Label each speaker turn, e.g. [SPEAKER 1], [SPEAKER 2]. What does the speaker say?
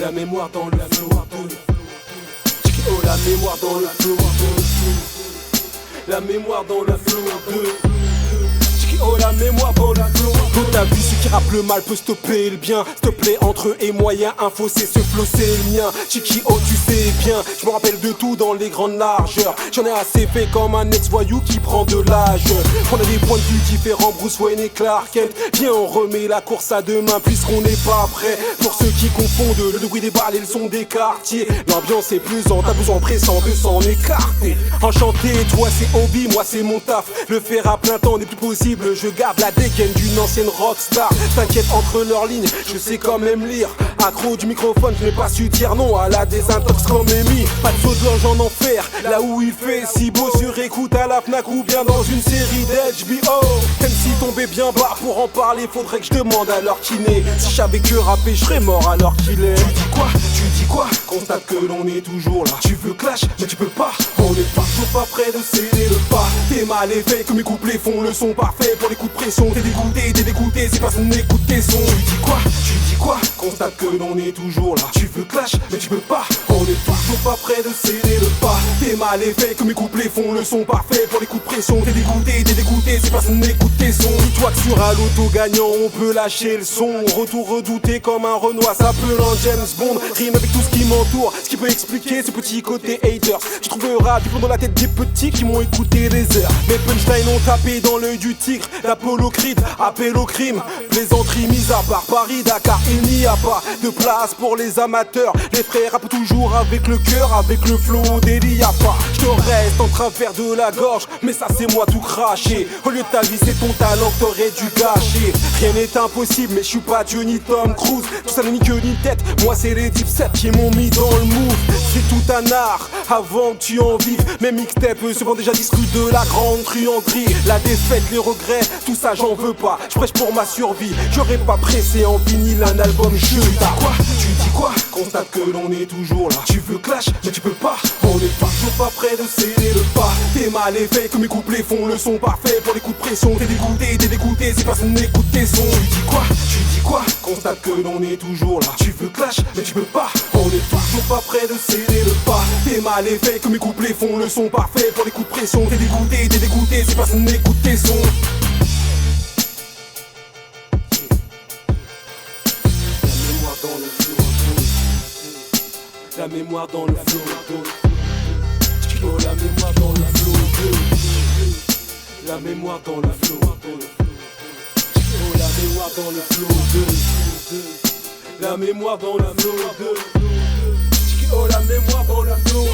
[SPEAKER 1] La mémoire dans le flow. Oh, la mémoire dans le flow. La mémoire dans le flow. Oh, la mémoire dans le flow. Dans ta vie, ceux qui rappent le mal peut stopper le bien. S'il te plaît, entre eux et moi y'a un fossé, ce flow c'est le mien. Chiki, oh tu sais bien, je me rappelle de tout dans les grandes largeurs. J'en ai assez fait comme un ex-voyou qui prend de l'âge. On a des points de vue différents, Bruce Wayne et Clark Kent. Viens, on remet la course à demain puisqu'on n'est pas prêt. Pour ceux qui confondent le bruit des balles et le son des quartiers, l'ambiance est pesante, t'as besoin pressant de s'en écarter. Enchanté, toi c'est hobby, moi c'est mon taf. Le faire à plein temps n'est plus possible, je garde la dégaine d'une ancienne rockstar. T'inquiète, entre leurs lignes, je sais quand même lire. Accro du microphone, je n'ai pas su dire non à la désintox comme Amy. Pas de saut de l'ange en enfer, là où il fait si beau. Sur écoute à la Fnac ou bien dans une série d'HBO. Même si tombait bien bas pour en parler, faudrait que je demande à leur kiné. Si je savais que rapper, je serais mort alors qu'il est. Tu dis quoi? Tu dis quoi? Constate que l'on est toujours là. Tu veux clash, mais tu peux pas. On est toujours pas près de céder le pas. T'es mal élevé, que mes couplets font le son parfait pour les coups de pression. T'es dégoûté, si personne n'écoute tes sons. Tu dis quoi? Tu dis quoi? Constate que l'on est toujours là. Tu veux clash, mais tu peux pas. On est toujours pas près de céder le pas. T'es mal élevé, que mes couplets font le son parfait pour les coups de pression. T'es dégoûté, si personne n'écoute tes sons. Dis-toi que sur un loto gagnant, on peut lâcher le son. Retour redouté comme un Renoir, s'appelant James Bond. Rime avec tout ce qui m'entoure, ce qui peut expliquer ce petit côté haters. Tu trouveras du plomb dans la tête des petits qui m'ont écouté des heures. Mes punchlines ont tapé dans l'œil du tigre. L'Apollo Creed, appel au crime. Plaisanterie mise à part Paris, Dakar, il n'y a pas de place pour les amateurs. Les frères rappent toujours avec le cœur, avec le flow, délit y'a pas. Je te reste en travers de la gorge, mais ça c'est moi tout craché. Au lieu de ta vie c'est ton talent que t'aurais dû gâcher. Rien n'est impossible, mais je suis pas Dieu ni Tom Cruise. Tout ça n'est ni queue ni tête, moi c'est les Deep Set qui m'ont mis dans le move. C'est tout un art, avant que tu en vives. Mes mixtapes se vendent déjà discus de la grande truanderie. La défaite, les regrets, tout ça j'en veux pas. Je prêche pour ma survie, j'aurais pas pressé en vinyle un album je quoi? Tu dis quoi? Constate que l'on est toujours là. Tu veux clash, mais tu peux pas. On est toujours pas près de céder le pas. T'es mal élevé, que mes couplets font le son parfait pour les coups de pression. T'es dégoûté, si personne n'écoute tes sons. Tu dis quoi? Tu dis quoi? Constate que l'on est toujours là. Tu veux clash, mais tu peux pas. On est toujours pas près de céder le pas. T'es mal élevé, que mes couplets font le son parfait pour les coups de pression. T'es dégoûté, si personne n'écoute tes sons. La mémoire dans le flow. Oh, la mémoire dans le flow. La mémoire dans le flow. Oh, la mémoire dans le flow. La mémoire dans le flow. Oh, la mémoire dans le flow.